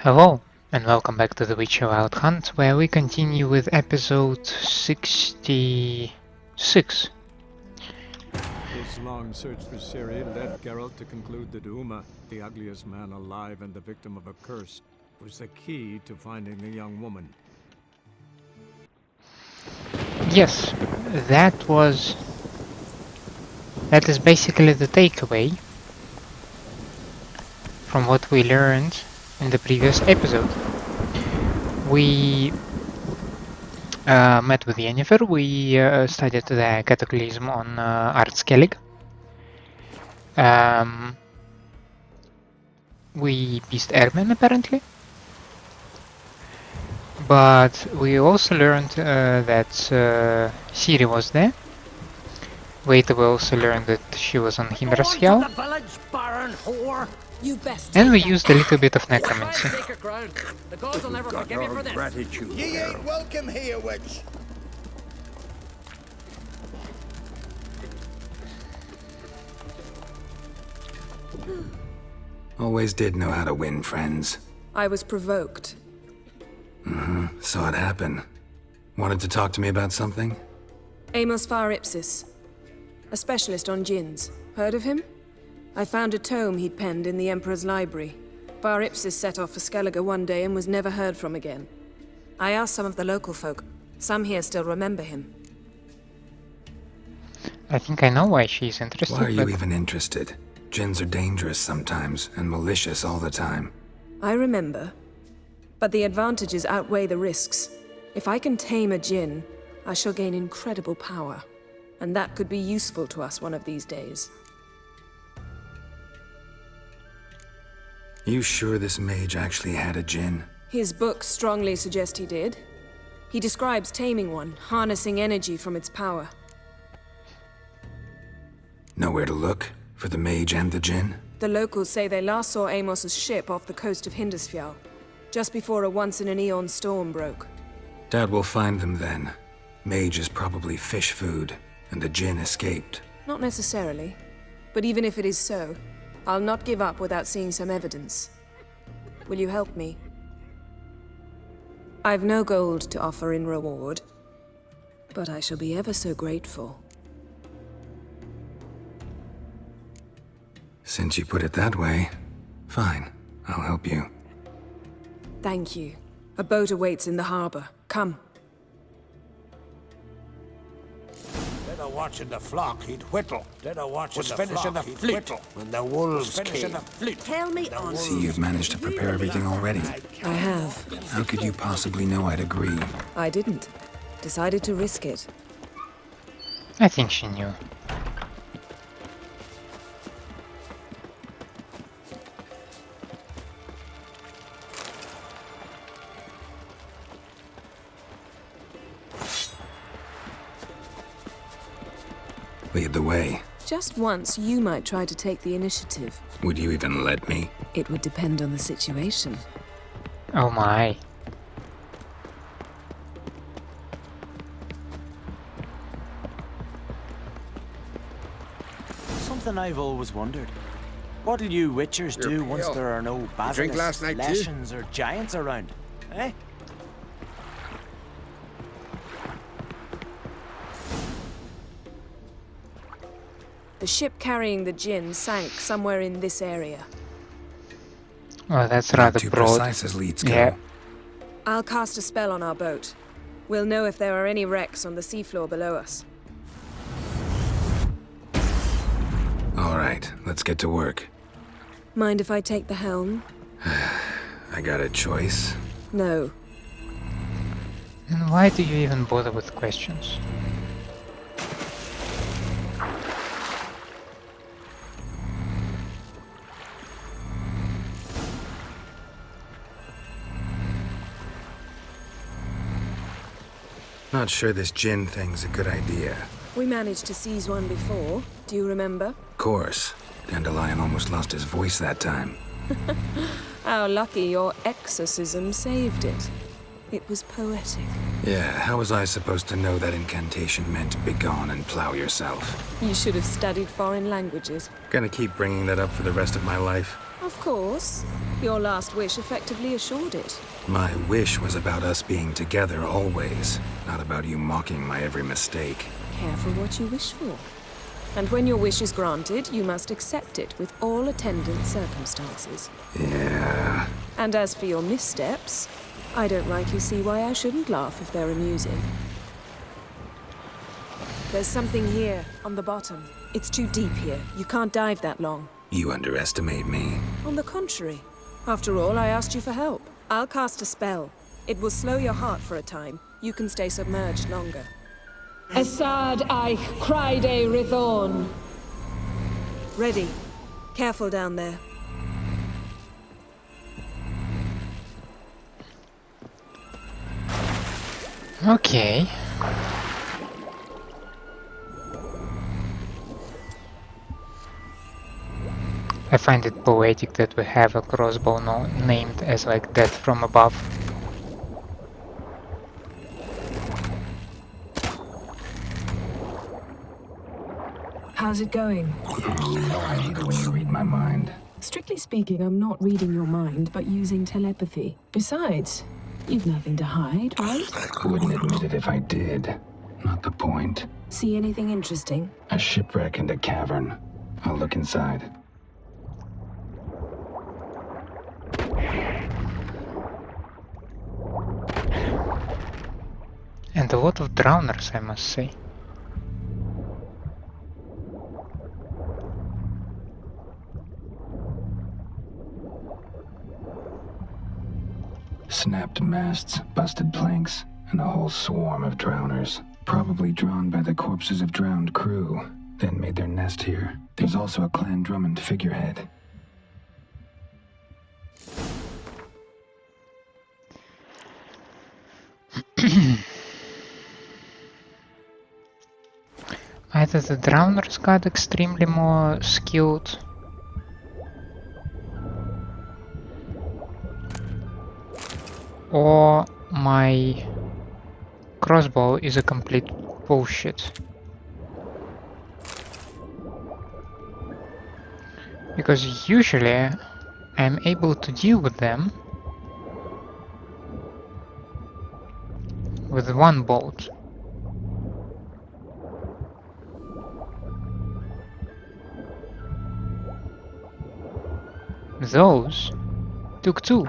Hello, and welcome back to the Witcher Wild Hunt, where we continue with episode 66. This long search for Ciri led Geralt to conclude that Uma, the ugliest man alive and the victim of a curse, was the key to finding the young woman. Yes, that is basically the takeaway from what we learned in the previous episode. We met with Yennefer, we studied the Cataclysm on Skellige. We beat Ermin apparently. But we also learned that Ciri was there. Later we also learned that she was on Himrasjal. And we used a little bit of necromancy. The gods will never forgive you for this. Gratitude. Ye ain't welcome here, witch. Always did know how to win friends. I was provoked. Saw it happen. Wanted to talk to me about something? Amos Varipsis, a specialist on djinns. Heard of him? I found a tome he'd penned in the Emperor's library. Varipsis set off for Skellige one day and was never heard from again. I asked some of the local folk. Some here still remember him. I think I know why she's interested. Why are you even interested? Djinns are dangerous sometimes, and malicious all the time. I remember. But the advantages outweigh the risks. If I can tame a djinn, I shall gain incredible power. And that could be useful to us one of these days. You sure this mage actually had a djinn? His books strongly suggest he did. He describes taming one, harnessing energy from its power. Nowhere to look? For the mage and the djinn? The locals say they last saw Amos's ship off the coast of Hindisfjall, just before a once-in-an-eon storm broke. Doubt we'll find them then. Mage is probably fish food, and the djinn escaped. Not necessarily. But even if it is so, I'll not give up without seeing some evidence. Will you help me? I've no gold to offer in reward, but I shall be ever so grateful. Since you put it that way, fine, I'll help you. Thank you. A boat awaits in the harbor. Come. Dead a watching the flock, he'd whittle. Dead a watching Was the finishing flock, the he'd fleet. whittle. When the wolves came. Tell me on. See, you've managed to prepare everything already. I have. How could you possibly know I'd agree? I didn't. Decided to risk it. I think she knew. Lead the way. Just once, you might try to take the initiative. Would you even let me? It would depend on the situation. Oh my. Something I've always wondered. What'll you witchers do once there are no drink basilisks, last night too? leshens, or giants around? Eh? The ship carrying the djinn sank somewhere in this area. Oh, that's Not rather too broad. precise as leads go. Yeah. I'll cast a spell on our boat. We'll know if there are any wrecks on the seafloor below us. All right, let's get to work. Mind if I take the helm? I got a choice. No. And why do you even bother with questions? Not sure this djinn thing's a good idea. We managed to seize one before. Do you remember? Course. Dandelion almost lost his voice that time. How lucky your exorcism saved it. It was poetic. Yeah, how was I supposed to know that incantation meant begone and plow yourself? You should have studied foreign languages. Gonna keep bringing that up for the rest of my life. Of course. Your last wish effectively assured it. My wish was about us being together always, not about you mocking my every mistake. Careful what you wish for. And when your wish is granted, you must accept it with all attendant circumstances. Yeah. And as for your missteps, I don't rightly see why I shouldn't laugh if they're amusing. There's something here, on the bottom. It's too deep here. You can't dive that long. You underestimate me. On the contrary. After all, I asked you for help. I'll cast a spell. It will slow your heart for a time. You can stay submerged longer. Assad Eich Criede Rithorn. Ready. Careful down there. Okay. I find it poetic that we have a crossbow named as like Death from Above. How's it going? You know I hate it when you read my mind. Strictly speaking, I'm not reading your mind, but using telepathy. Besides, you've nothing to hide, right? Wouldn't admit it if I did. Not the point. See anything interesting? A shipwreck and a cavern. I'll look inside. And a lot of drowners, I must say. Snapped masts, busted planks, and a whole swarm of drowners. Probably drawn by the corpses of drowned crew, then made their nest here. There's also a Clan Drummond figurehead. Either the drowners got extremely more skilled, or my crossbow is a complete bullshit. Because usually I'm able to deal with them with one bolt. Those took two.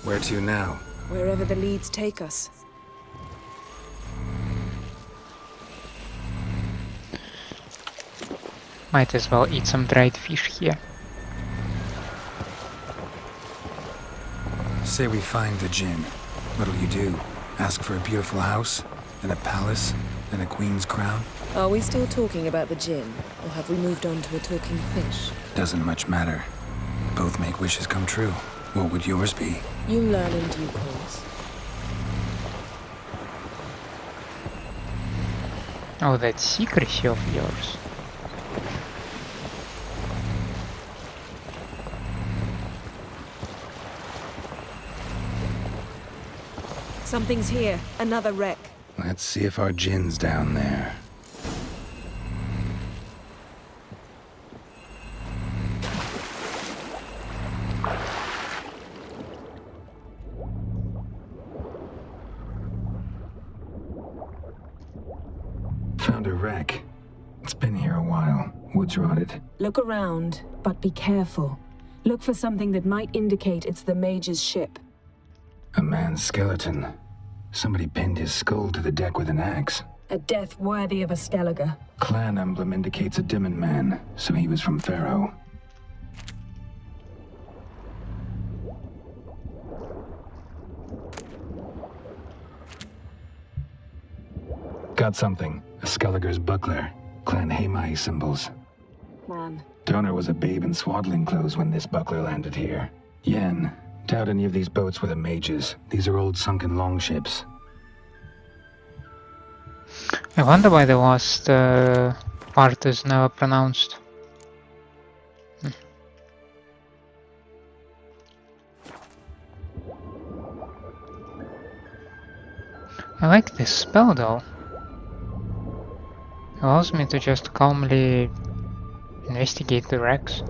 Where to now? Wherever the leads take us. Might as well eat some dried fish here. Say we find the djinn. What'll you do? Ask for a beautiful house? Then a palace? Then a queen's crown? Are we still talking about the djinn, or have we moved on to a talking fish? Doesn't much matter. Both make wishes come true. What would yours be? You learn in due course. Oh, that secrecy of yours. Something's here. Another wreck. Let's see if our djinn's down there. Found a wreck. It's been here a while. Wood's rotted. Look around, but be careful. Look for something that might indicate it's the mage's ship. A man's skeleton. Somebody pinned his skull to the deck with an axe. A death worthy of a Skellige. Clan emblem indicates a Dimmen man, so he was from Pharaoh. Got something. A Skellige's buckler. Clan Hamai symbols. Man. Donor was a babe in swaddling clothes when this buckler landed here. Yen. Doubt any of these boats were the mages. These are old sunken longships. I wonder why the last part is never pronounced. I like this spell though. Allows me to just calmly investigate the wrecks.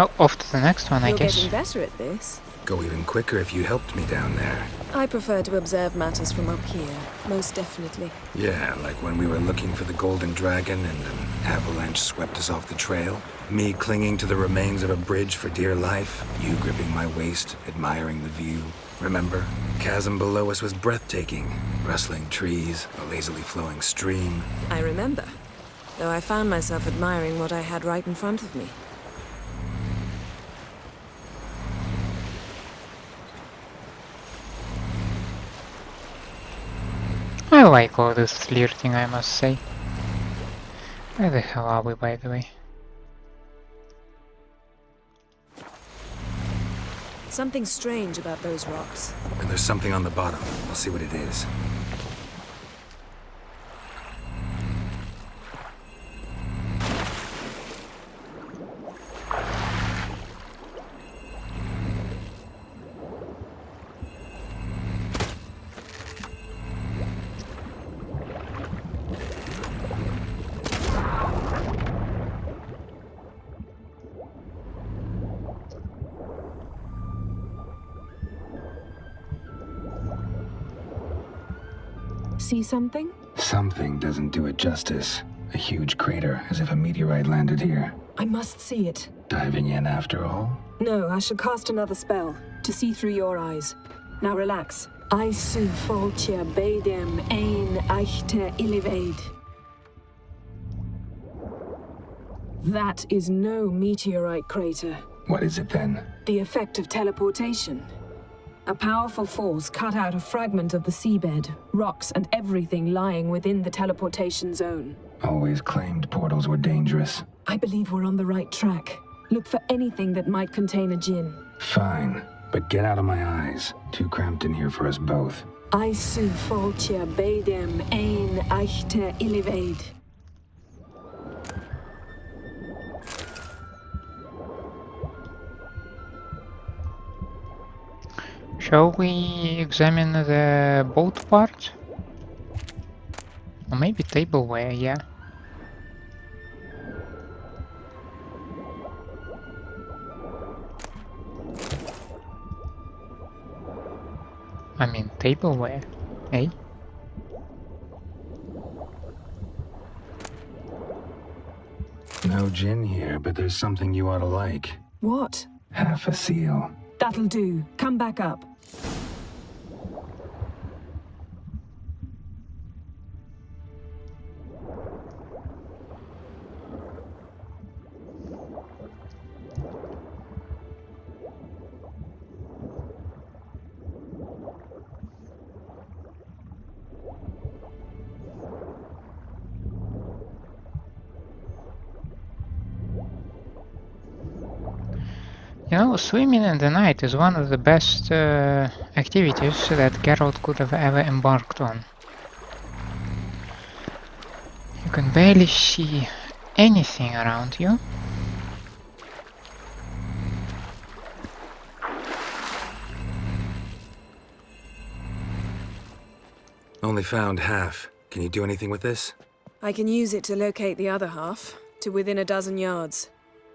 Oh, off to the next one, I You're guess. getting better at this. Go even quicker if you helped me down there. I prefer to observe matters from up here, most definitely. Yeah, like when we were looking for the golden dragon and an avalanche swept us off the trail. Me clinging to the remains of a bridge for dear life. You gripping my waist, admiring the view. Remember? Chasm below us was breathtaking. Rustling trees, a lazily flowing stream. I remember, though I found myself admiring what I had right in front of me. I like all this flirting, I must say. Where the hell are we, by the way? Something strange about those rocks. And there's something on the bottom. I'll see what it is. See something? Something doesn't do it justice. A huge crater, as if a meteorite landed here. I must see it. Diving in after all? No, I shall cast another spell to see through your eyes. Now relax. I su foltia bedem ein eichte illivaid. That is no meteorite crater. What is it then? The effect of teleportation. A powerful force cut out a fragment of the seabed, rocks and everything lying within the teleportation zone. Always claimed portals were dangerous. I believe we're on the right track. Look for anything that might contain a djinn. Fine, but get out of my eyes. Too cramped in here for us both. I su foltia bedem ein eichte illivaid. Shall we examine the boat part? Or maybe tableware, yeah. I mean tableware, eh? No djinn here, but there's something you ought to like. What? Half a seal. That'll do. Come back up. You know, swimming in the night is one of the best activities that Geralt could have ever embarked on. You can barely see anything around you. Only found half. Can you do anything with this? I can use it to locate the other half, to within a dozen yards.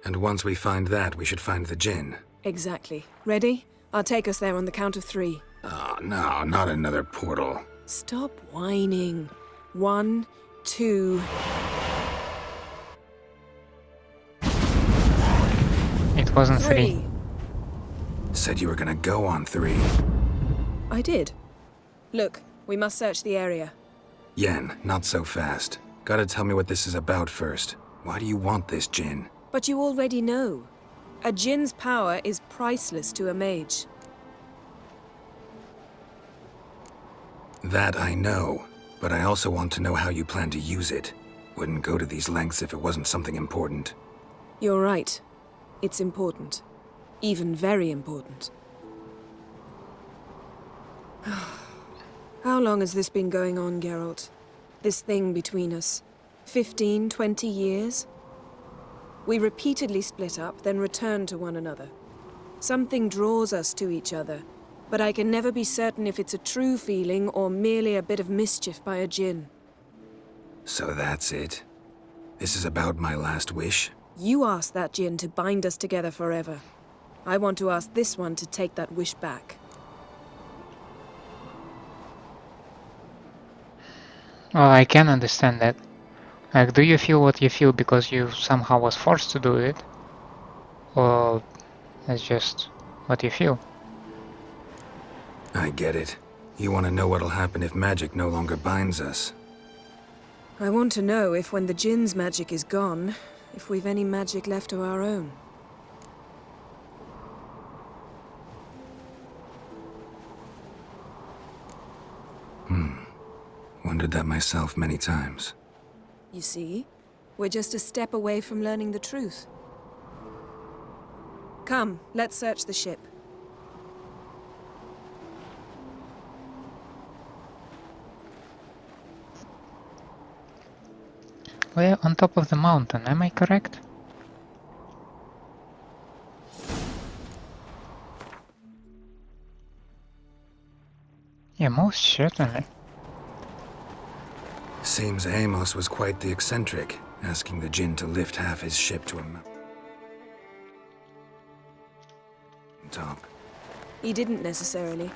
And once we find that, we should find the djinn. Exactly. Ready? I'll take us there on the count of 3. Oh, no, not another portal. Stop whining. 1, 2... It wasn't 3. 3. Said you were gonna go on 3. I did. Look, we must search the area. Yen, not so fast. Gotta tell me what this is about first. Why do you want this djinn? But you already know. A djinn's power is priceless to a mage. That I know, but I also want to know how you plan to use it. Wouldn't go to these lengths if it wasn't something important. You're right. It's important. Even very important. How long has this been going on, Geralt? This thing between us? 15, 20 years? We repeatedly split up, then return to one another. Something draws us to each other, but I can never be certain if it's a true feeling or merely a bit of mischief by a djinn. So that's it? This is about my last wish? You asked that djinn to bind us together forever. I want to ask this one to take that wish back. Well, I can understand that. Like, do you feel what you feel because you somehow was forced to do it? Or it's just what you feel? I get it. You want to know what'll happen if magic no longer binds us. I want to know if when the djinn's magic is gone, if we've any magic left of our own. Wondered that myself many times. You see? We're just a step away from learning the truth. Come, let's search the ship. We're on top of the mountain, am I correct? Yeah, most certainly. Seems Amos was quite the eccentric, asking the djinn to lift half his ship to a top. He didn't necessarily.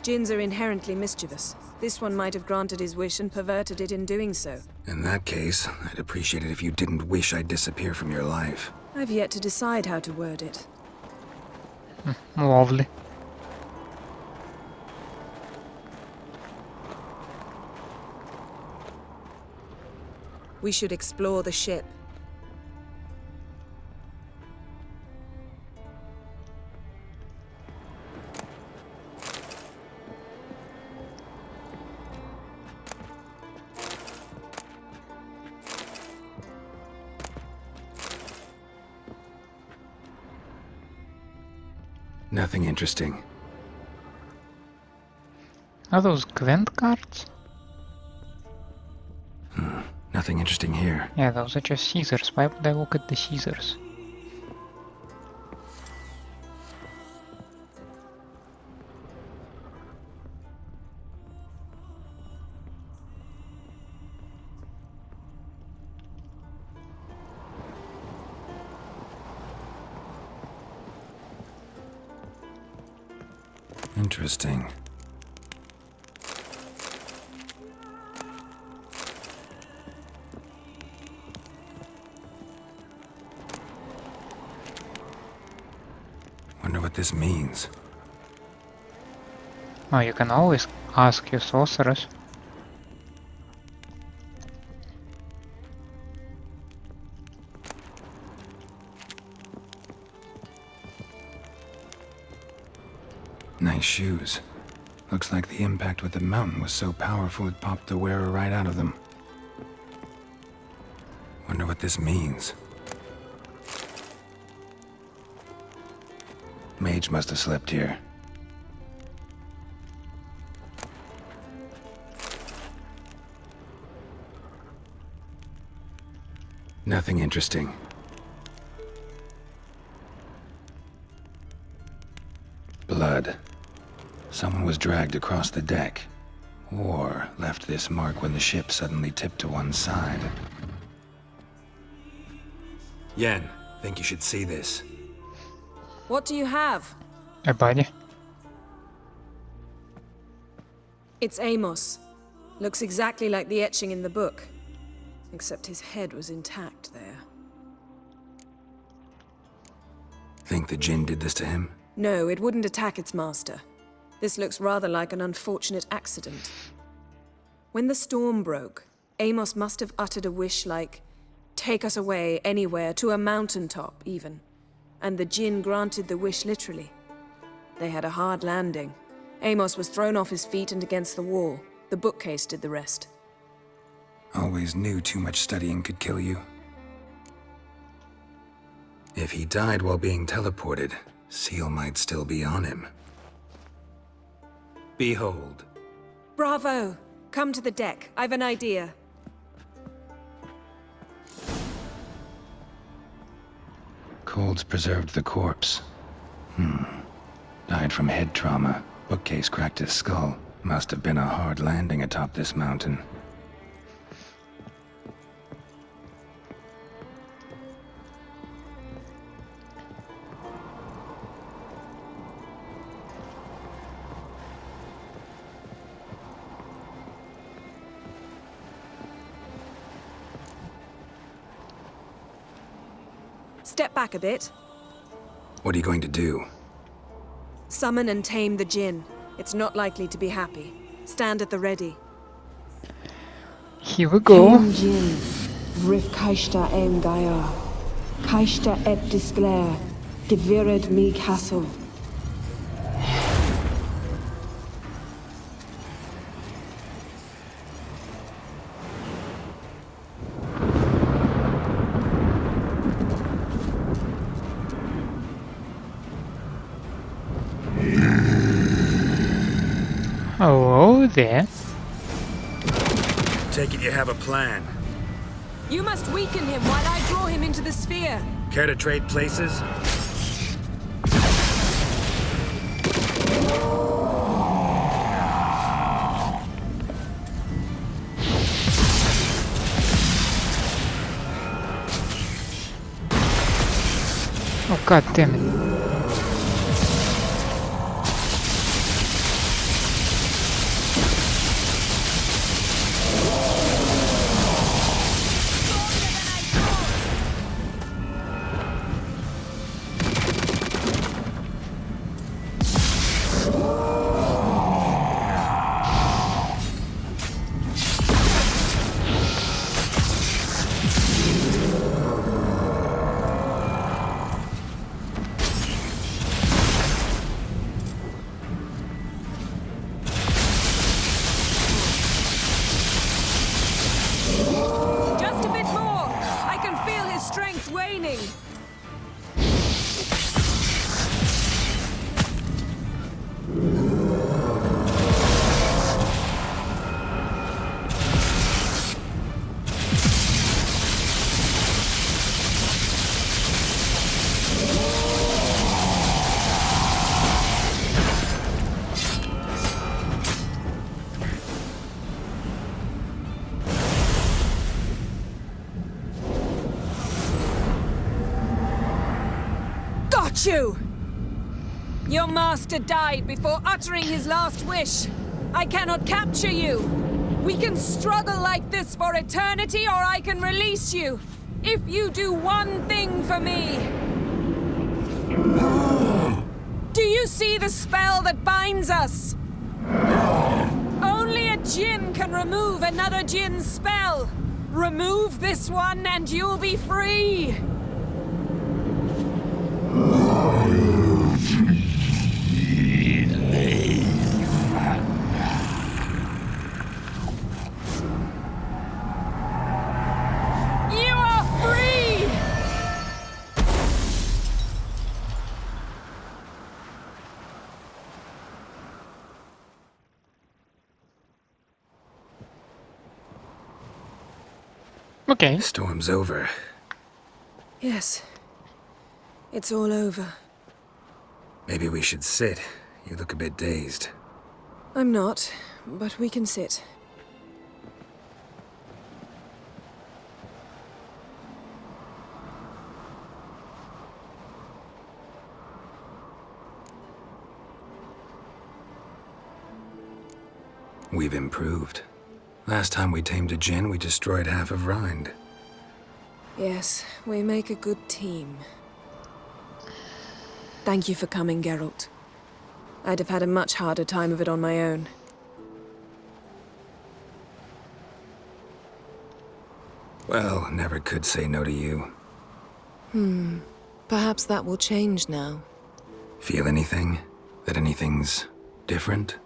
Djinns are inherently mischievous. This one might have granted his wish and perverted it in doing so. In that case, I'd appreciate it if you didn't wish I'd disappear from your life. I've yet to decide how to word it. Lovely. We should explore the ship. Nothing interesting. Are those Gwent cards? Nothing interesting here. Yeah, those are just Caesars. Why would I look at the Caesars? Interesting. Wonder what this means. Oh, you can always ask your sorceress. Nice shoes. Looks like the impact with the mountain was so powerful it popped the wearer right out of them. Wonder what this means. Mage must have slept here. Nothing interesting. Blood. Someone was dragged across the deck, or left this mark when the ship suddenly tipped to one side. Yen, think you should see this. What do you have? A body? It's Amos. Looks exactly like the etching in the book. Except his head was intact there. Think the djinn did this to him? No, it wouldn't attack its master. This looks rather like an unfortunate accident. When the storm broke, Amos must have uttered a wish like, "Take us away, anywhere, to a mountaintop, even." And the djinn granted the wish literally. They had a hard landing. Amos was thrown off his feet and against the wall. The bookcase did the rest. Always knew too much studying could kill you. If he died while being teleported, Seal might still be on him. Behold. Bravo! Come to the deck. I've an idea. Cold's preserved the corpse. Died from head trauma. Bookcase cracked his skull. Must have been a hard landing atop this mountain. Step back a bit. What are you going to do? Summon and tame the djinn. It's not likely to be happy. Stand at the ready. Here we go. Djinn, Vrif Kaishta en Gaia, Kaishta et Disclair, Devired me castle. Hello there. Take it you have a plan. You must weaken him while I draw him into the sphere. Care to trade places? Oh, god damn it. You! Your master died before uttering his last wish. I cannot capture you. We can struggle like this for eternity, or I can release you. If you do one thing for me. Do you see the spell that binds us? Only a djinn can remove another djinn's spell. Remove this one and you'll be free. Okay. Storm's over. Yes. It's all over. Maybe we should sit. You look a bit dazed. I'm not, but we can sit. We've improved. Last time we tamed a djinn, we destroyed half of Rind. Yes, we make a good team. Thank you for coming, Geralt. I'd have had a much harder time of it on my own. Well, never could say no to you. Perhaps that will change now. Feel anything? That anything's different?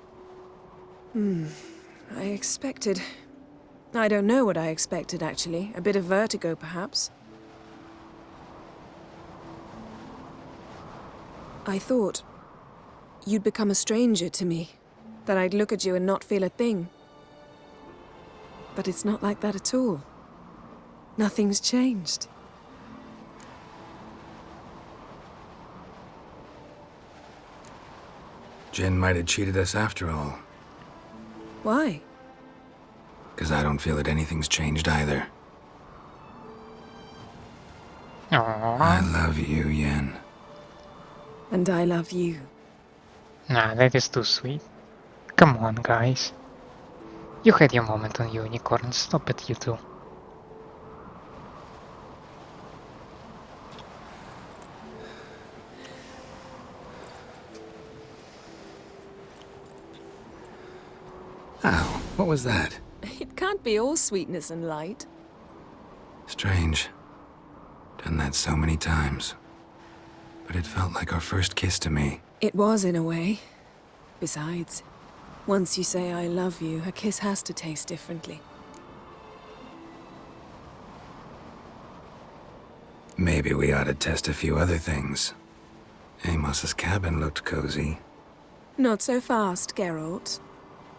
I expected... I don't know what I expected, actually. A bit of vertigo, perhaps. I thought you'd become a stranger to me. That I'd look at you and not feel a thing. But it's not like that at all. Nothing's changed. Jinn might have cheated us after all. Why? 'Cause I don't feel that anything's changed either. I Aww. love you, Yen. And I love you. Nah, that is too sweet. Come on, guys. You had your moment on Unicorn. Stop it, you two. Ow, what was that? It can't be all sweetness and light. Strange. Done that so many times. But it felt like our first kiss to me. It was, in a way. Besides, once you say I love you, a kiss has to taste differently. Maybe we ought to test a few other things. Amos's cabin looked cozy. Not so fast, Geralt.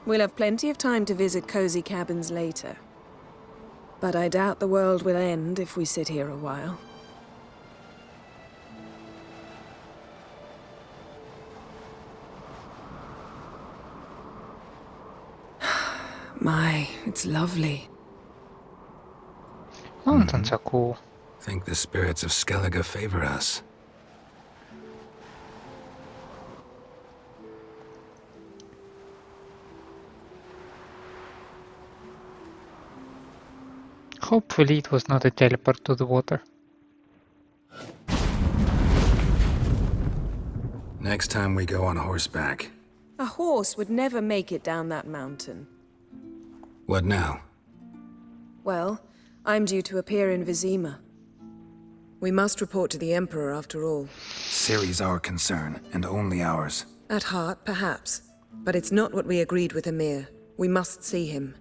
We'll have plenty of time to visit cozy cabins later. But I doubt the world will end if we sit here a while. My, it's lovely. Mountains are cool. Think the spirits of Skellige favor us. Hopefully it was not a teleport to the water. Next time we go on horseback. A horse would never make it down that mountain. What now? Well, I'm due to appear in Vizima. We must report to the Emperor after all. Ciri's our concern, and only ours. At heart, perhaps. But it's not what we agreed with Emir. We must see him.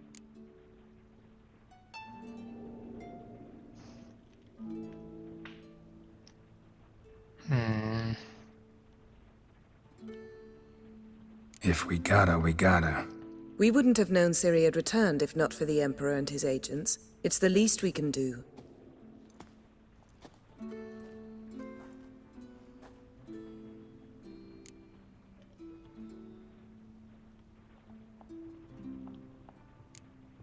If we gotta, we gotta. We wouldn't have known Ciri had returned if not for the Emperor and his agents. It's the least we can do.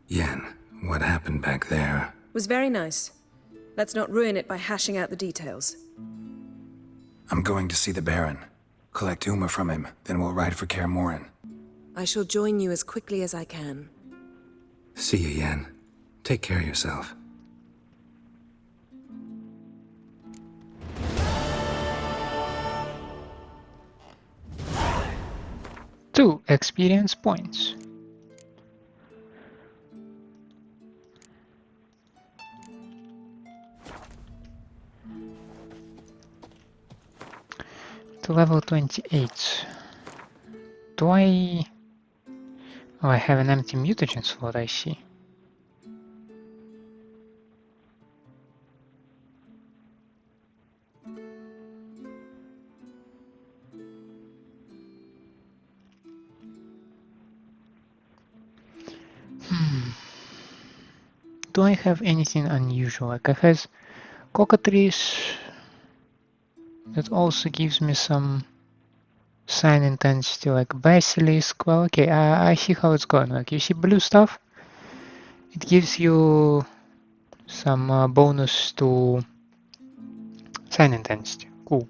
Yen, what happened back there? Was very nice. Let's not ruin it by hashing out the details. I'm going to see the Baron. Collect Uma from him, then we'll ride for Kaer Morhen. I shall join you as quickly as I can. See you, Yen. Take care of yourself. 2 experience points. To level 28. Do I... Oh, I have an empty mutagen slot, I see. Do I have anything unusual? Like I have cockatrice that also gives me some sign intensity, like basilisk. Well, okay, I see how it's going. Like you see blue stuff, it gives you some bonus to sign intensity. Cool.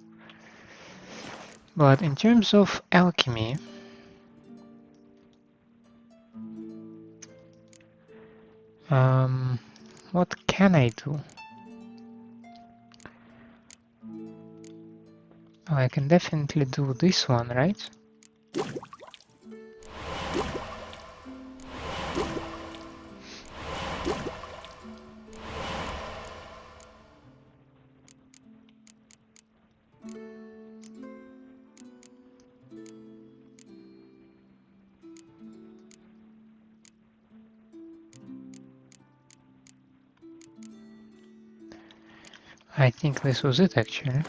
But in terms of alchemy, what can I do? Oh, I can definitely do this one, right? I think this was it actually.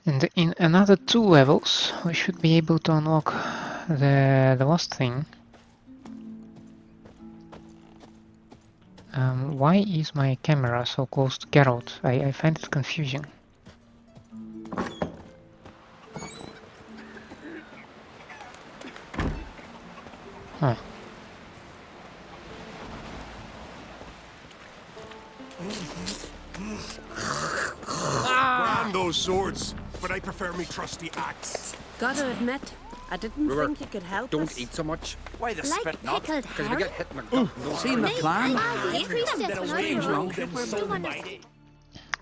And in another 2 levels, we should be able to unlock the last thing. Why is my camera so close to Geralt? I find it confusing. Huh. Brand those swords, but I prefer me trusty axe. Gotta admit, I didn't think you could help Don't us. eat so much. Why the Like spit not? pickled Because we herring? get hit in the gut. No, Seen the plan?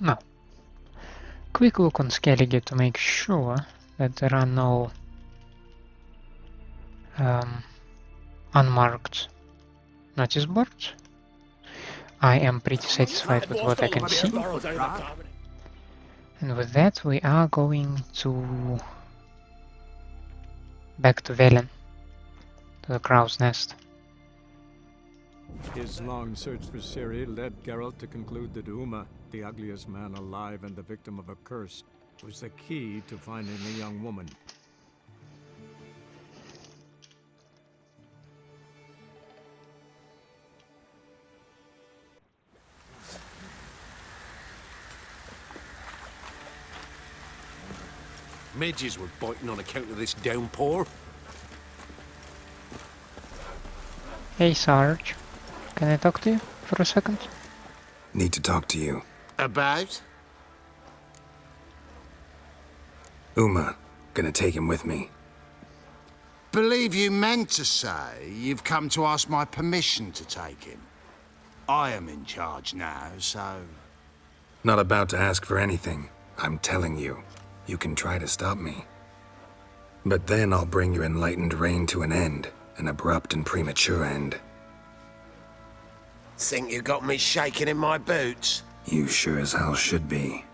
Now, quick look on Skellige to make sure that there are no unmarked notice boards. I am pretty satisfied with what I can see. And with that we are going to back to Velen, to the Crow's Nest. His long search for Ciri led Geralt to conclude that Uma, the ugliest man alive and the victim of a curse, was the key to finding the young woman. Midges were biting on account of this downpour. Hey Sarge, can I talk to you for a second? Need to talk to you. About? Uma, gonna take him with me. Believe you meant to say you've come to ask my permission to take him. I am in charge now, so... Not about to ask for anything. I'm telling you. You can try to stop me. But then I'll bring your enlightened reign to an end. An abrupt and premature end. Think you got me shaking in my boots? You sure as hell should be.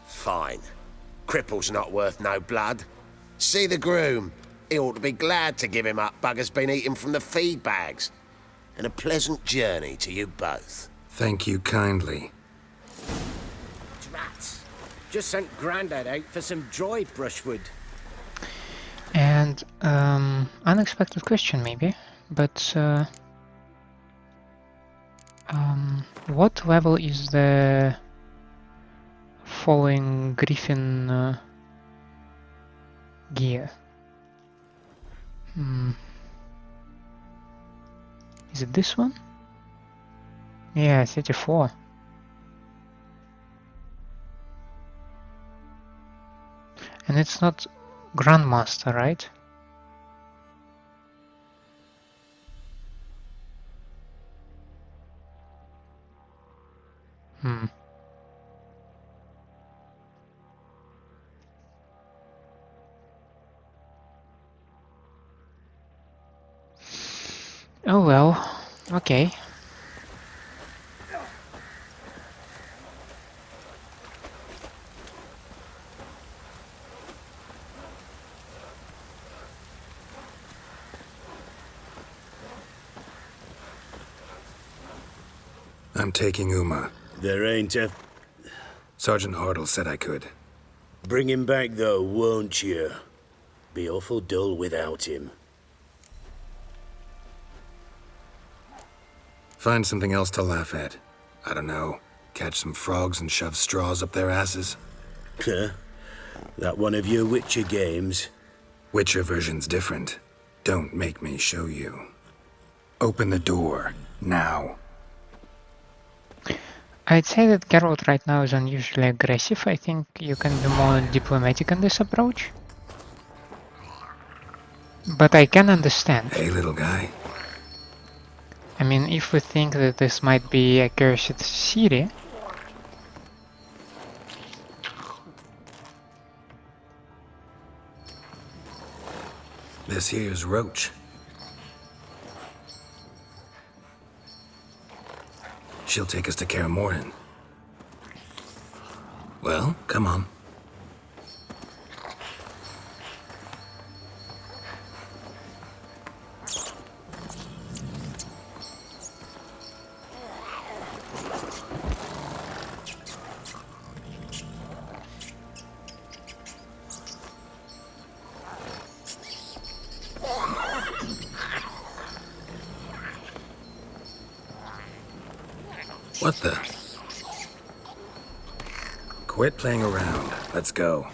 Fine. Cripple's not worth no blood. See the groom. He ought to be glad to give him up. Bugger's been eating from the feed bags. And a pleasant journey to you both. Thank you kindly. Rats. Just sent Grandad out for some dry brushwood. And unexpected question maybe, but what level is the falling griffin gear? Is it this one? Yeah, 34. And it's not Grandmaster, right? Oh well, okay. I'm taking Uma. There ain't a... Sergeant Hartle said I could. Bring him back though, won't you? Be awful dull without him. Find something else to laugh at. I don't know. Catch some frogs and shove straws up their asses. Huh? That one of your Witcher games? Witcher version's different. Don't make me show you. Open the door. Now. I'd say that Geralt right now is unusually aggressive. I think you can be more diplomatic in this approach. But I can understand. Hey, little guy. I mean, if we think that this might be a cursed city, This here's Roach. She'll take us to Kaer Morhen. Well, come on. What the? Quit playing around. Let's go.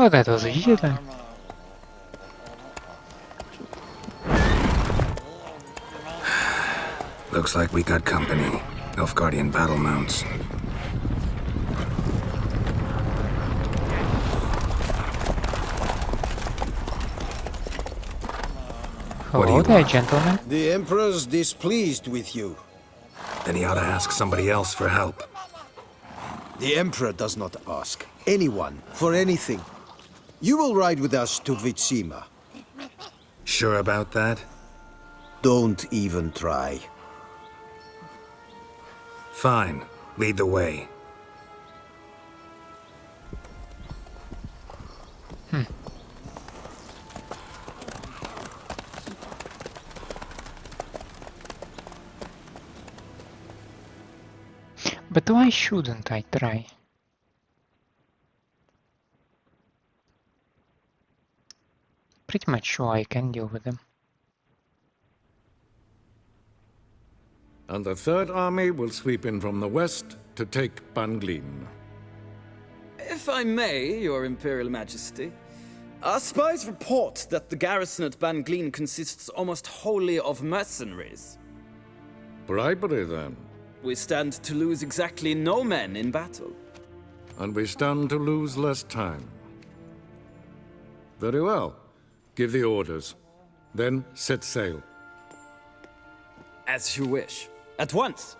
well, that was easy then. Looks like we got company. Nilfgaardian battle mounts. What do Hello you there, want? gentlemen. The Emperor's displeased with you. Then he ought to ask somebody else for help. The Emperor does not ask anyone for anything. You will ride with us to Vizima. Sure about that? Don't even try. Fine. Lead the way. But why shouldn't I try? Pretty much sure I can deal with them. And the Third Army will sweep in from the west to take Banglin. If I may, Your Imperial Majesty, our spies report that the garrison at Banglin consists almost wholly of mercenaries. Bribery, then. We stand to lose exactly no men in battle. And we stand to lose less time. Very well. Give the orders. Then set sail. As you wish. At once!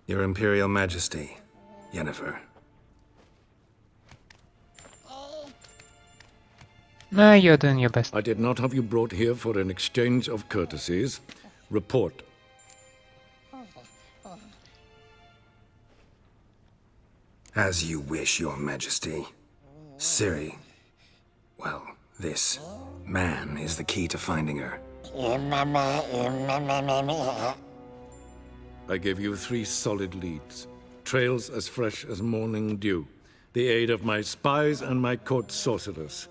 Your Imperial Majesty, Yennefer. No, you're doing your best. I did not have you brought here for an exchange of courtesies. Report. As you wish, Your Majesty. Ciri. Well, this man is the key to finding her. I gave you 3 solid leads. Trails as fresh as morning dew. The aid of my spies and my court sorcerers.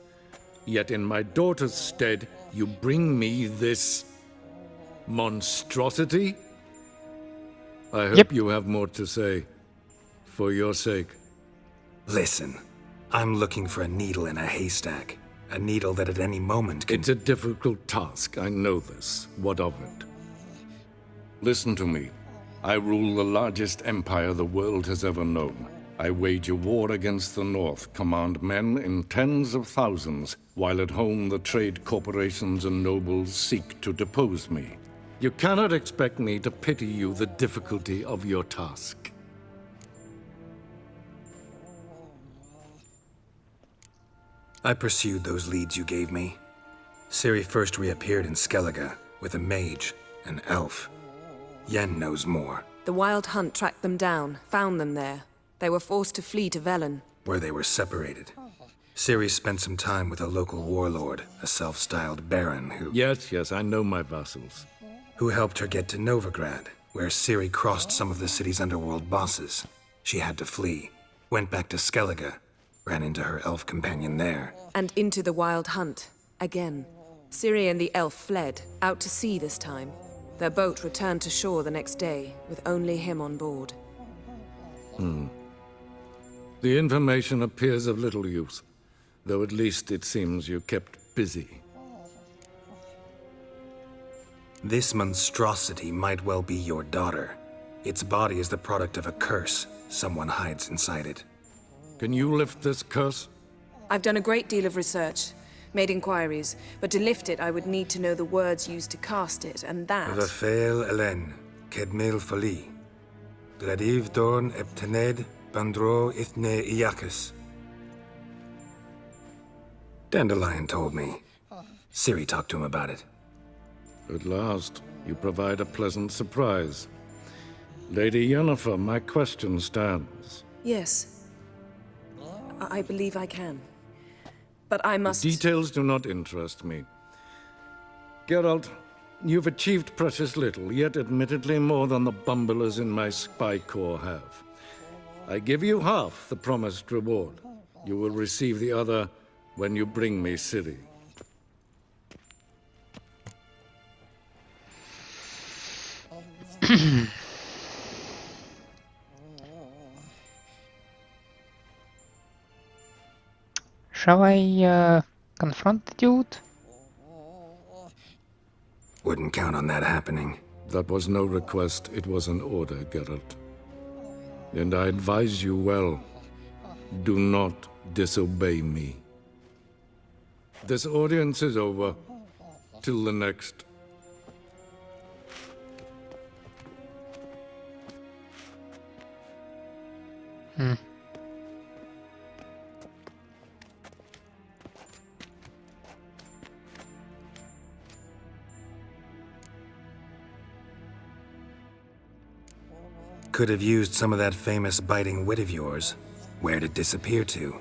Yet in my daughter's stead, you bring me this monstrosity? I hope you have more to say. For your sake. Listen, I'm looking for a needle in a haystack. A needle that at any moment can... It's a difficult task, I know this. What of it? Listen to me. I rule the largest empire the world has ever known. I wage a war against the North, command men in tens of thousands, while at home the trade corporations and nobles seek to depose me. You cannot expect me to pity you the difficulty of your task. I pursued those leads you gave me. Ciri first reappeared in Skellige with a mage, an elf. Yen knows more. The Wild Hunt tracked them down, found them there. They were forced to flee to Velen. Where they were separated. Ciri spent some time with a local warlord, a self-styled baron who... Yes, I know my vassals. Who helped her get to Novigrad, where Ciri crossed some of the city's underworld bosses. She had to flee. Went back to Skellige. Ran into her elf companion there. And into the Wild Hunt. Again. Ciri and the elf fled, out to sea this time. Their boat returned to shore the next day, with only him on board. The information appears of little use, though at least it seems you kept busy. This monstrosity might well be your daughter. Its body is the product of a curse. Someone hides inside it. Can you lift this curse? I've done a great deal of research, made inquiries, but to lift it I would need to know the words used to cast it, and that... Vafael Elen, Kedmil Fali. Gladiv Dorn Eptened, Bandro Ithne Iacus. Dandelion told me. Ciri talked to him about it. At last, you provide a pleasant surprise. Lady Yennefer, my question stands. Yes. I believe I can. But I must... The details do not interest me. Geralt, you've achieved precious little, yet admittedly more than the bumblers in my spy corps have. I give you half the promised reward. You will receive the other when you bring me Ciri. Shall I confront the dude? Wouldn't count on that happening. That was no request, it was an order, Geralt. And I advise you well, do not disobey me. This audience is over. Till the next. Could have used some of that famous biting wit of yours. Where'd it disappear to?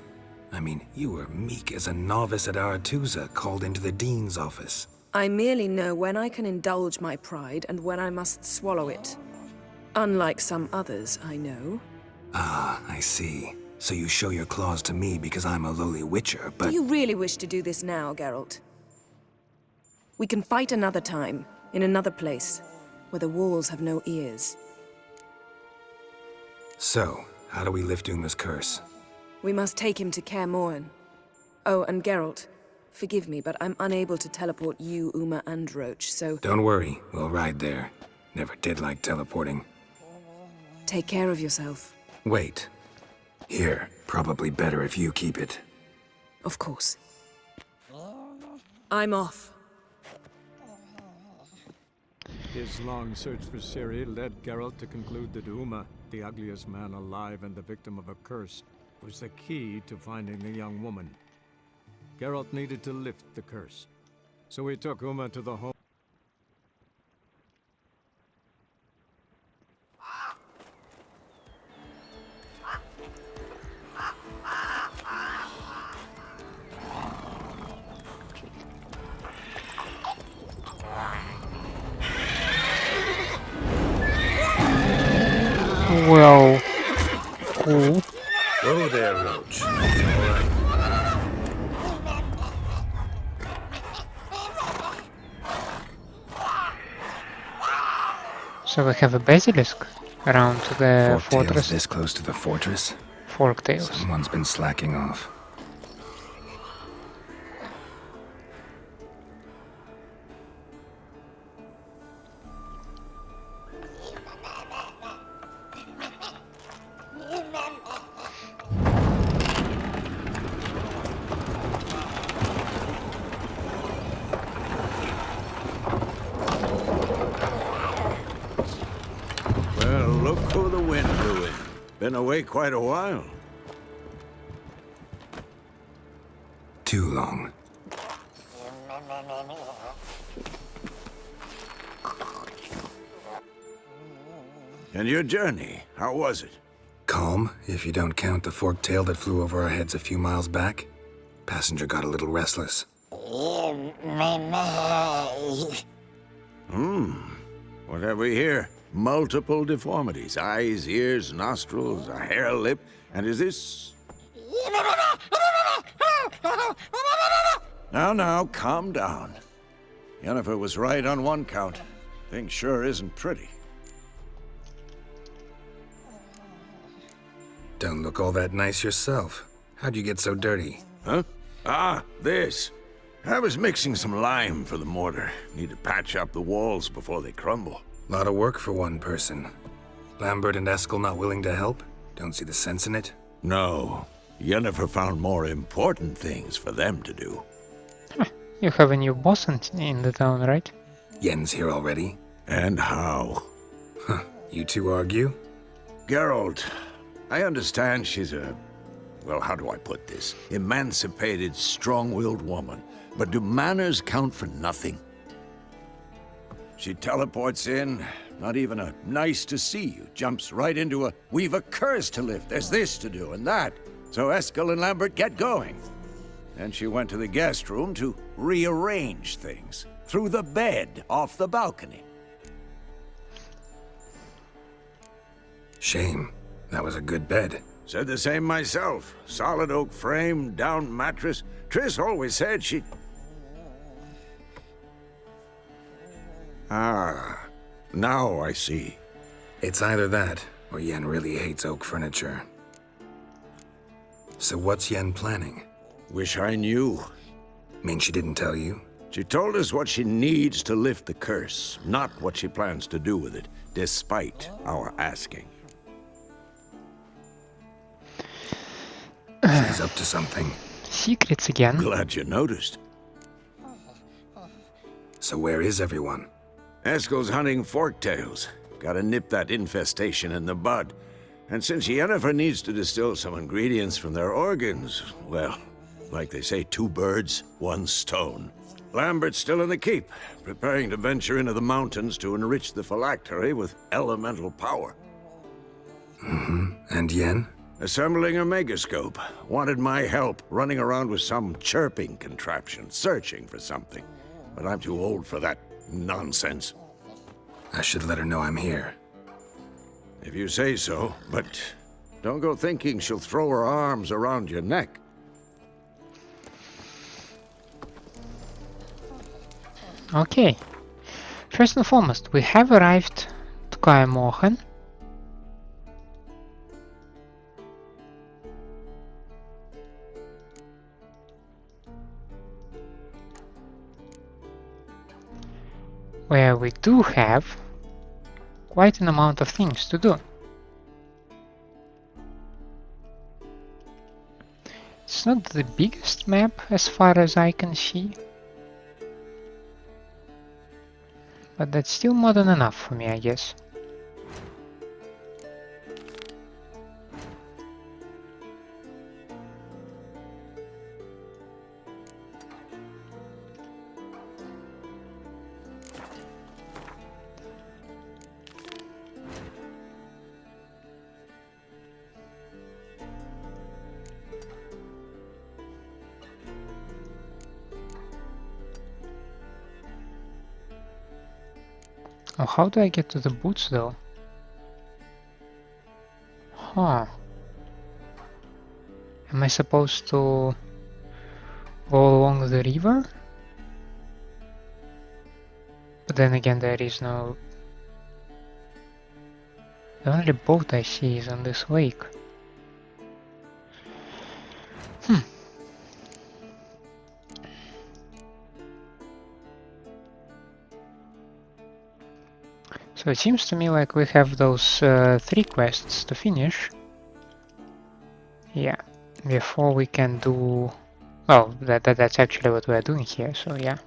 I mean, you were meek as a novice at Aretusa called into the Dean's office. I merely know when I can indulge my pride and when I must swallow it. Unlike some others I know. Ah, I see. So you show your claws to me because I'm a lowly witcher, but... Do you really wish to do this now, Geralt? We can fight another time, in another place, where the walls have no ears. So, how do we lift Uma's curse? We must take him to Kaer Morhen. Oh, and Geralt, forgive me, but I'm unable to teleport you, Uma, and Roach, so... Don't worry, we'll ride there. Never did like teleporting. Take care of yourself. Wait. Here, probably better if you keep it. Of course. I'm off. His long search for Ciri led Geralt to conclude that Uma, the ugliest man alive and the victim of a curse, was the key to finding the young woman. Geralt needed to lift the curse, so he took Uma to the home. Well, cool. Whoa there, Roach. All right. So we have a basilisk around the fortress. This close to the fortress? Forktails. Someone's been slacking off. Well, look who the wind blew in. Been away quite a while. Too long. And your journey, how was it? Calm, if you don't count the forked tail that flew over our heads a few miles back. Passenger got a little restless. What have we here? Multiple deformities. Eyes, ears, nostrils, a hair lip. And is this... Now, calm down. Yennefer was right on one count. Thing sure isn't pretty. Don't look all that nice yourself. How'd you get so dirty? Huh? Ah, this. I was mixing some lime for the mortar. Need to patch up the walls before they crumble. Lot of work for one person. Lambert and Eskel not willing to help? Don't see the sense in it? No. Yennefer found more important things for them to do. You have a new boss in the town, right? Yen's here already? And how? Huh. You two argue? Geralt, I understand she's a... well, how do I put this? Emancipated, strong-willed woman. But do manners count for nothing? She teleports in, not even a nice to see you, jumps right into a we've a curse to lift, there's this to do and that. So Eskel and Lambert get going. Then she went to the guest room to rearrange things. Threw the bed off the balcony. Shame. That was a good bed. Said the same myself. Solid oak frame, down mattress. Triss always said she... Ah, now I see. It's either that, or Yen really hates oak furniture. So what's Yen planning? Wish I knew. Mean she didn't tell you? She told us what she needs to lift the curse, not what she plans to do with it, despite our asking. She's up to something. Secrets again. Glad you noticed. So where is everyone? Eskel's hunting forktails. Gotta nip that infestation in the bud. And since Yennefer needs to distill some ingredients from their organs, well, like they say, 2 birds, 1 stone. Lambert's still in the keep, preparing to venture into the mountains to enrich the phylactery with elemental power. Mm-hmm. And Yen? Assembling a megascope. Wanted my help running around with some chirping contraption, searching for something. But I'm too old for that nonsense. I should let her know I'm here. If you say so, but don't go thinking she'll throw her arms around your neck. Okay. First and foremost, we have arrived to Kaer Morhen. Where we do have quite an amount of things to do. It's not the biggest map as far as I can see, but that's still more than enough for me, I guess. Oh, how do I get to the boots though? Huh. Am I supposed to go along the river? But then again, there is no... The only boat I see is on this lake. So it seems to me like we have those 3 quests to finish. Yeah, before we can do... Oh, that's actually what we're doing here, so yeah.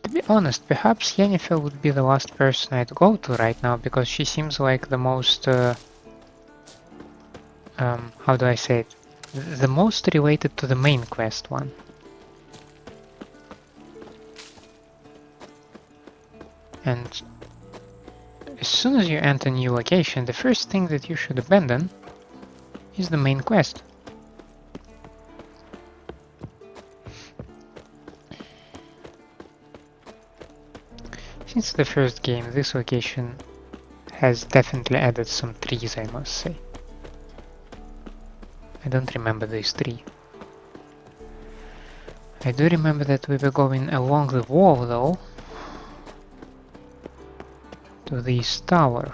To be honest, perhaps Yennefer would be the last person I'd go to right now, because she seems like the most... how do I say it? The most related to the main quest one. And as soon as you enter a new location, the first thing that you should abandon is the main quest. Since the first game, this location has definitely added some trees, I must say. I don't remember these 3. I do remember that we were going along the wall though, to this tower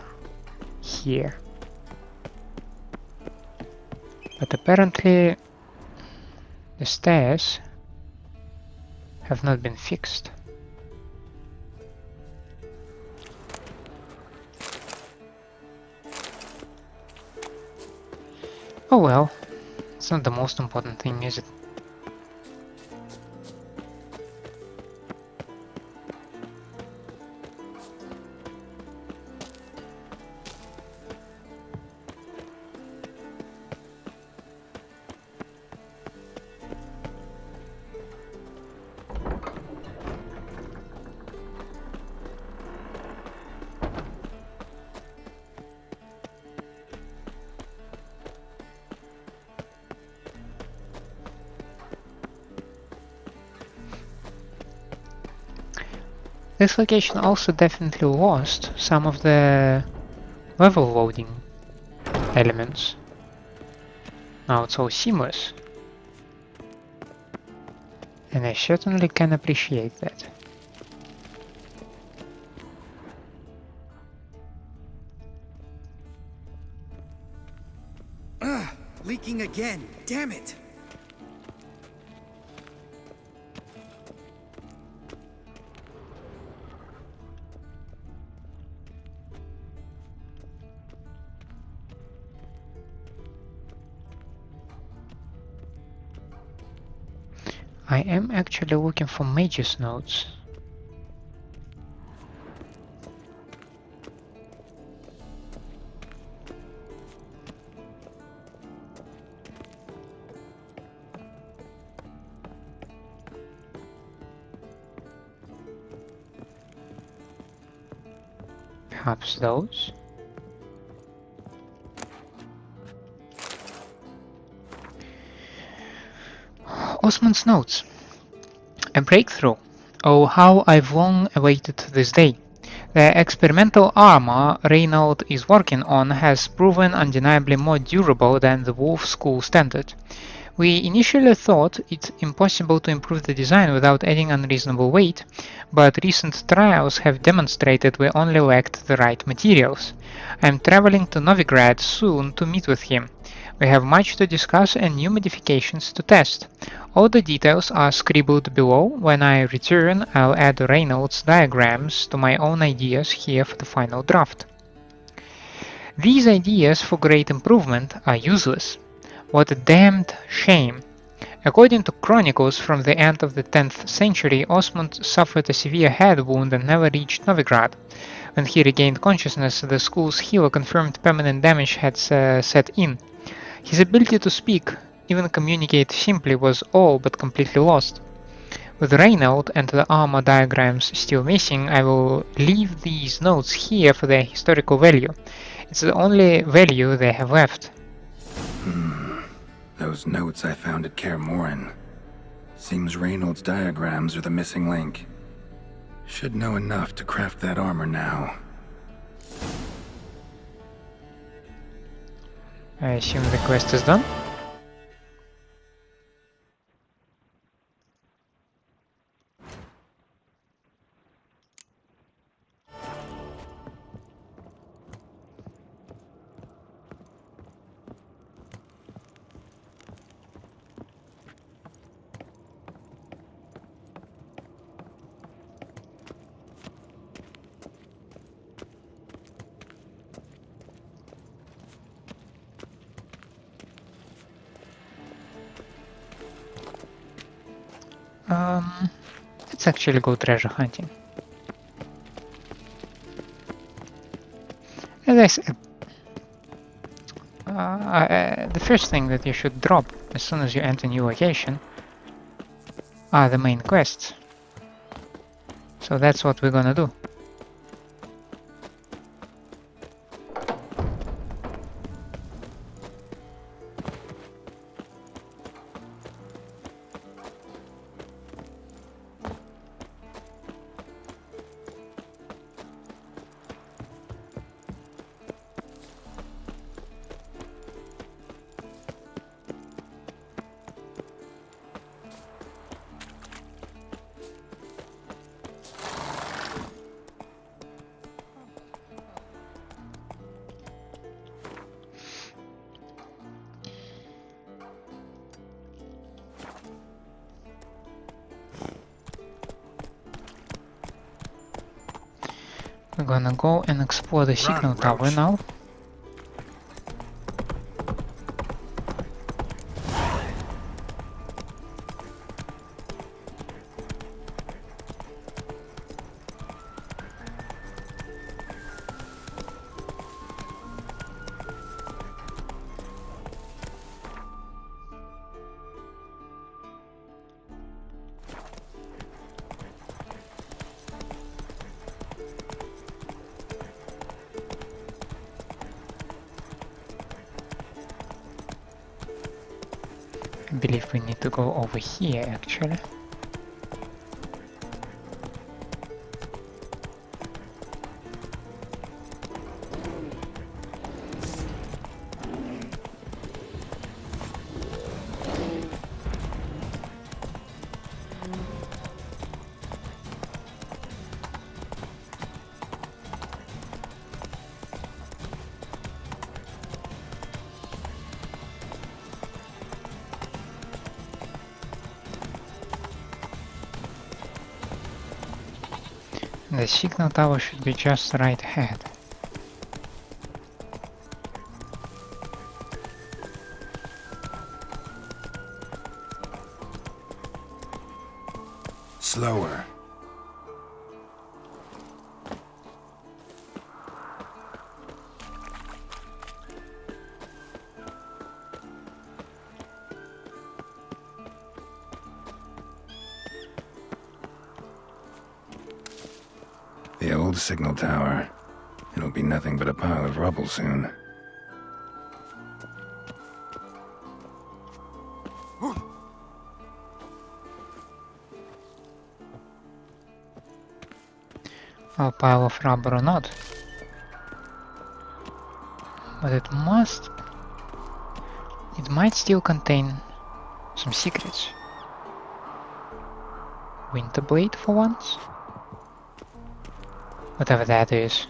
here. But apparently the stairs have not been fixed. Oh well, it's not the most important thing, is it? This location also definitely lost some of the level loading elements. Now it's all seamless. And I certainly can appreciate that. Leaking again, damn it! I am actually looking for mage's notes. Perhaps those? Osmund's notes. A breakthrough. Oh, how I've long awaited this day. The experimental armor Reynold is working on has proven undeniably more durable than the Wolf School standard. We initially thought it impossible to improve the design without adding unreasonable weight, but recent trials have demonstrated we only lacked the right materials. I am traveling to Novigrad soon to meet with him. We have much to discuss and new modifications to test. All the details are scribbled below. When I return, I'll add Reynolds' diagrams to my own ideas here for the final draft. These ideas for great improvement are useless. What a damned shame. According to chronicles from the end of the 10th century, Osmund suffered a severe head wound and never reached Novigrad. When he regained consciousness, the school's healer confirmed permanent damage had set in. His ability to speak, even communicate simply, was all but completely lost. With Reynold and the armor diagrams still missing, I will leave these notes here for their historical value. It's the only value they have left. Those notes I found at Kaer Morhen. Seems Reynold's diagrams are the missing link. Should know enough to craft that armor now. I assume the quest is done. Let's actually go treasure hunting. As I said, the first thing that you should drop as soon as you enter a new location are the main quests. So that's what we're gonna do. We're gonna go and explore the signal tower now. I believe we need to go over here actually. The signal tower should be just right ahead. Slower. The old signal tower. It'll be nothing but a pile of rubble soon. A pile of rubber or not. But it might still contain some secrets. Winter blade for once? Whatever that is.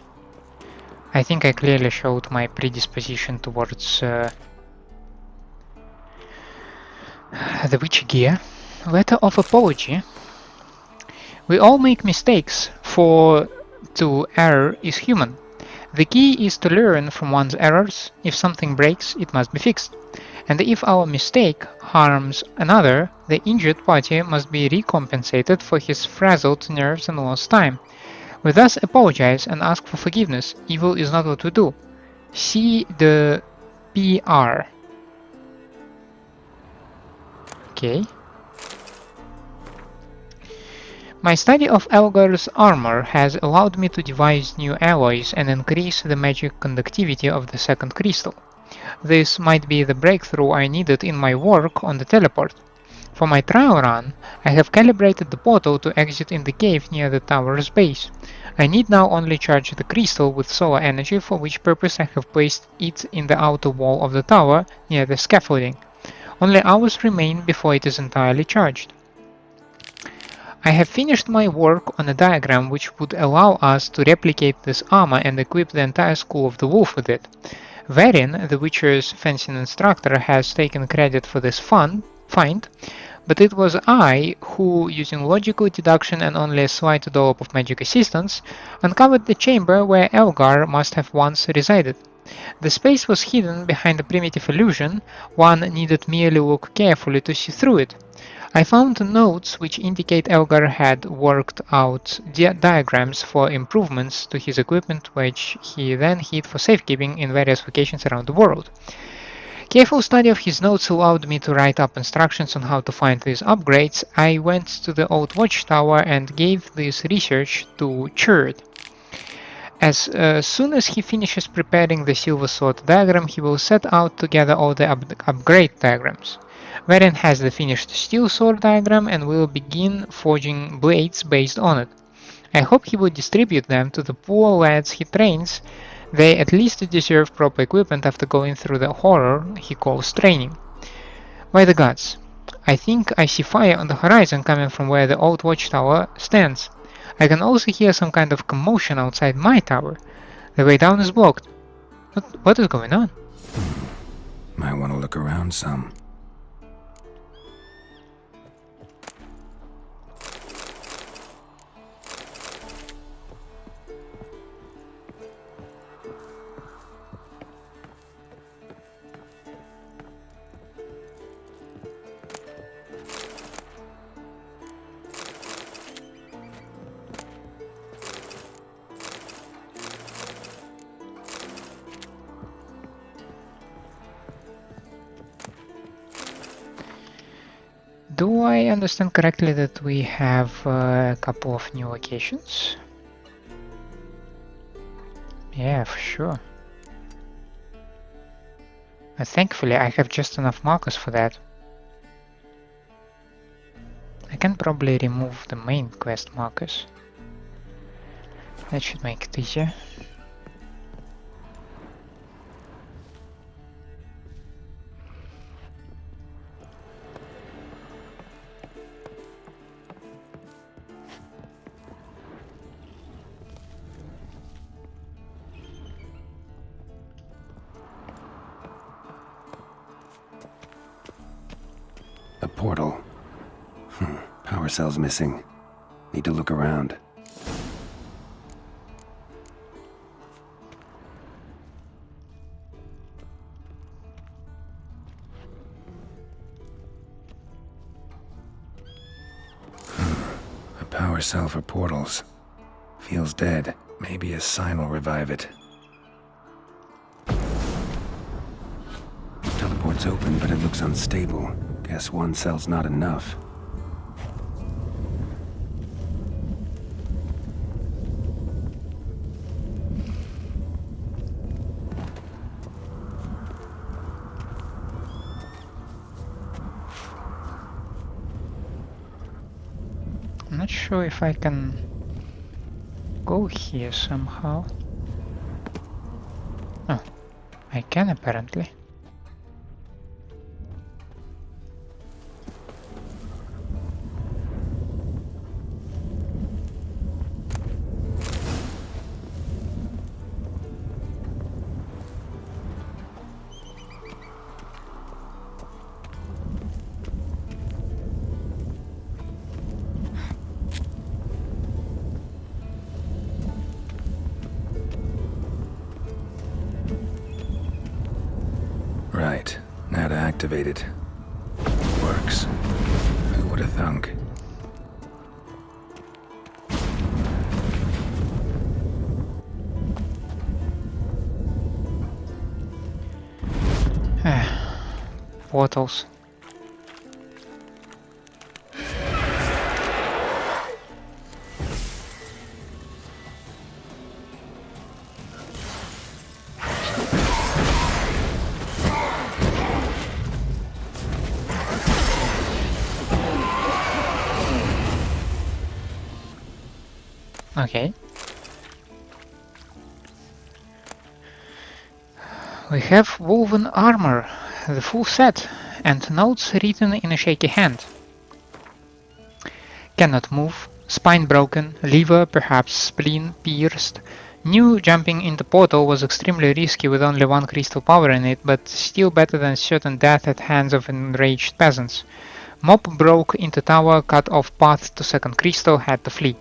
I think I clearly showed my predisposition towards the witch gear. Letter of apology. We all make mistakes, for to err is human. The key is to learn from one's errors. If something breaks, it must be fixed. And if our mistake harms another, the injured party must be recompensated for his frazzled nerves and lost time. We thus apologize and ask for forgiveness. Evil is not what we do. See the PR. Okay. My study of Elgar's armor has allowed me to devise new alloys and increase the magic conductivity of the second crystal. This might be the breakthrough I needed in my work on the teleport. For my trial run, I have calibrated the portal to exit in the cave near the tower's base. I need now only charge the crystal with solar energy, for which purpose I have placed it in the outer wall of the tower near the scaffolding. Only hours remain before it is entirely charged. I have finished my work on a diagram which would allow us to replicate this armor and equip the entire school of the wolf with it. Varin, the Witcher's fencing instructor, has taken credit for this find, but it was I who, using logical deduction and only a slight dollop of magic assistance, uncovered the chamber where Elgar must have once resided. The space was hidden behind a primitive illusion. One needed merely look carefully to see through it. I found notes which indicate Elgar had worked out diagrams for improvements to his equipment, which he then hid for safekeeping in various locations around the world. Careful study of his notes allowed me to write up instructions on how to find these upgrades. I went to the old watchtower and gave this research to Cherd. As soon as he finishes preparing the silver sword diagram, he will set out to gather all the upgrade diagrams. Varin has the finished steel sword diagram and will begin forging blades based on it. I hope he will distribute them to the poor lads he trains. They at least deserve proper equipment after going through the horror he calls training. By the gods, I think I see fire on the horizon coming from where the old watchtower stands. I can also hear some kind of commotion outside my tower. The way down is blocked. What is going on? Might want to look around some. Do I understand correctly that we have a couple of new locations? Yeah, for sure. Thankfully, I have just enough markers for that. I can probably remove the main quest markers. That should make it easier. A portal. Power cell's missing. Need to look around. A power cell for portals. Feels dead. Maybe a sign will revive it. Teleport's open, but it looks unstable. Guess one cell's not enough. I'm not sure if I can go here somehow. Oh, I can apparently. Right, now to activate it. Works. Who would have thunk? Portals. Okay. We have Wolven armor, the full set, and notes written in a shaky hand. Cannot move, spine broken, liver perhaps spleen pierced. Knew jumping in the portal was extremely risky with only one crystal power in it, but still better than certain death at hands of enraged peasants. Mob broke into tower, cut off path to second crystal, had to flee.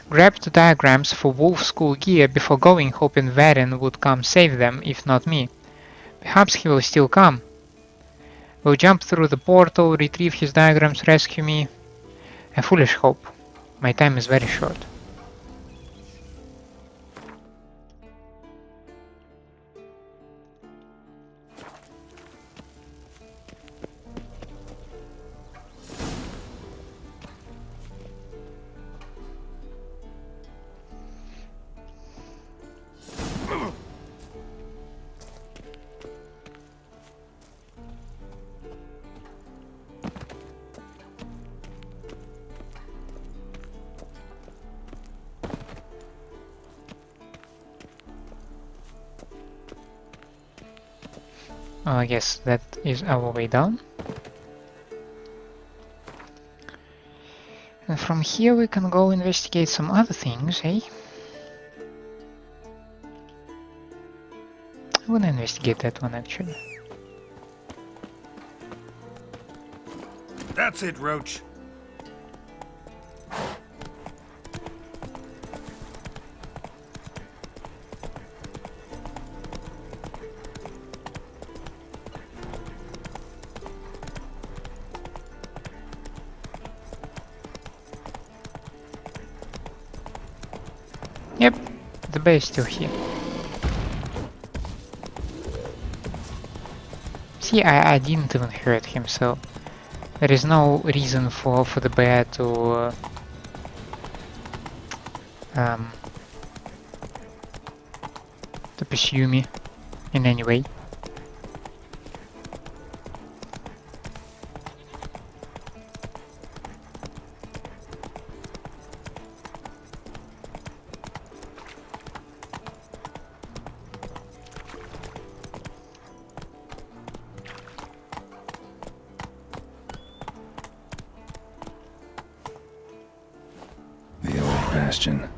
Grabbed diagrams for wolf school gear before going, hoping Varin would come save them, if not me. Perhaps he will still come. Will jump through the portal, retrieve his diagrams, rescue me. A foolish hope. My time is very short. Oh, I guess that is our way down. And from here we can go investigate some other things, eh? I wanna investigate that one actually. That's it, Roach. Yep, the bear is still here. See, I didn't even hurt him, so There is no reason for the bear to pursue me in any way. Bastion.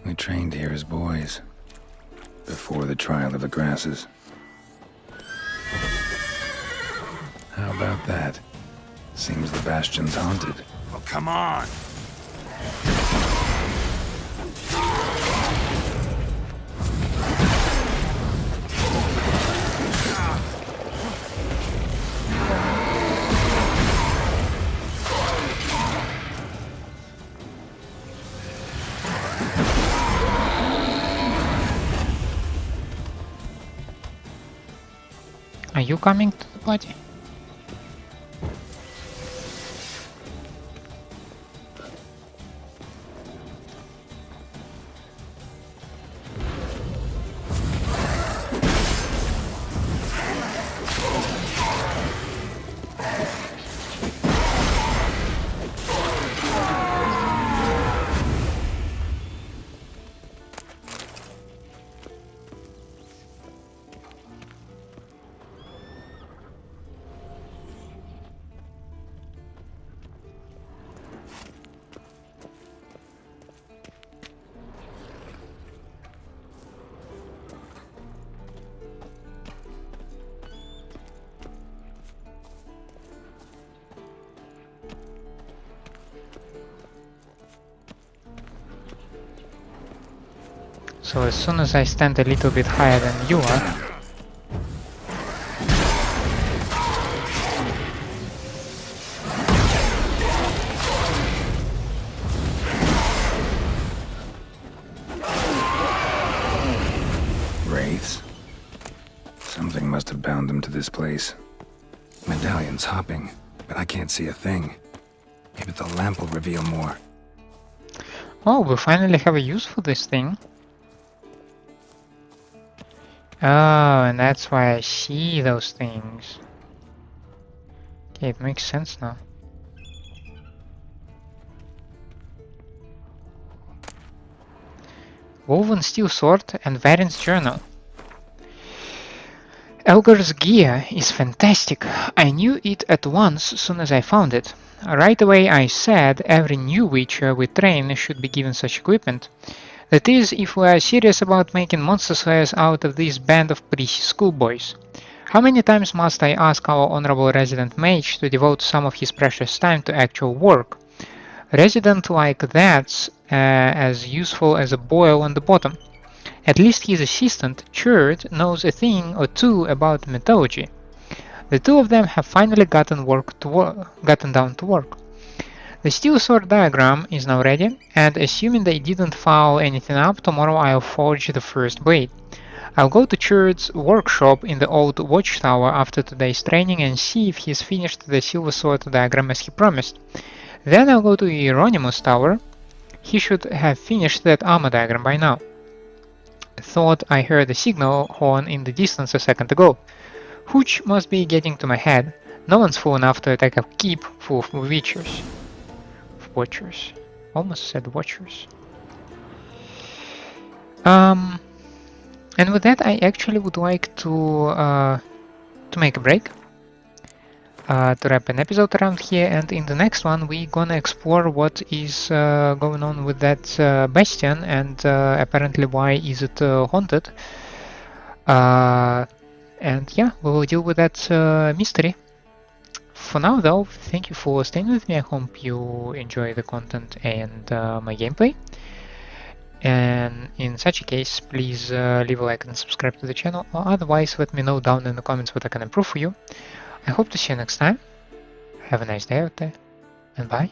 We trained here as boys, before the trial of the grasses. How about that? Seems the Bastion's haunted. Oh, come on! Are you coming to the party? So as soon as I stand a little bit higher than you are, Wraiths? Something must have bound them to this place. Medallion's hopping, but I can't see a thing. Maybe the lamp will reveal more. oh, we finally have a use for this thing. Oh, and that's why I see those things. Okay, it makes sense now. Woven steel sword and Varin's journal. Elgar's gear is fantastic. I knew it at once as soon as I found it. Right away I said every new witcher we train should be given such equipment. That is, if we are serious about making monster slayers out of this band of precious schoolboys. How many times must I ask our honorable resident mage to devote some of his precious time to actual work? A resident like that's as useful as a boil on the bottom. At least his assistant, Churd, knows a thing or two about mythology. The two of them have finally gotten down to work. The steel sword diagram is now ready, and assuming they didn't foul anything up, tomorrow I'll forge the first blade. I'll go to Churd's workshop in the old watchtower after today's training and see if he's finished the silver sword diagram as he promised. Then I'll go to Hieronymus tower. He should have finished that armor diagram by now. Thought I heard a signal horn in the distance a second ago. Hooch must be getting to my head. No one's fool enough to attack a keep full of witchers. Watchers. Almost said watchers. And with that, I actually would like to make a break. To wrap an episode around here, and in the next one we're gonna explore what is going on with that Bastion, and apparently why is it haunted. And yeah, we will deal with that mystery. For now though, thank you for staying with me. I hope you enjoy the content and my gameplay. And in such a case, please leave a like and subscribe to the channel, or otherwise let me know down in the comments what I can improve for you. I hope to see you next time. Have a nice day out there, and bye.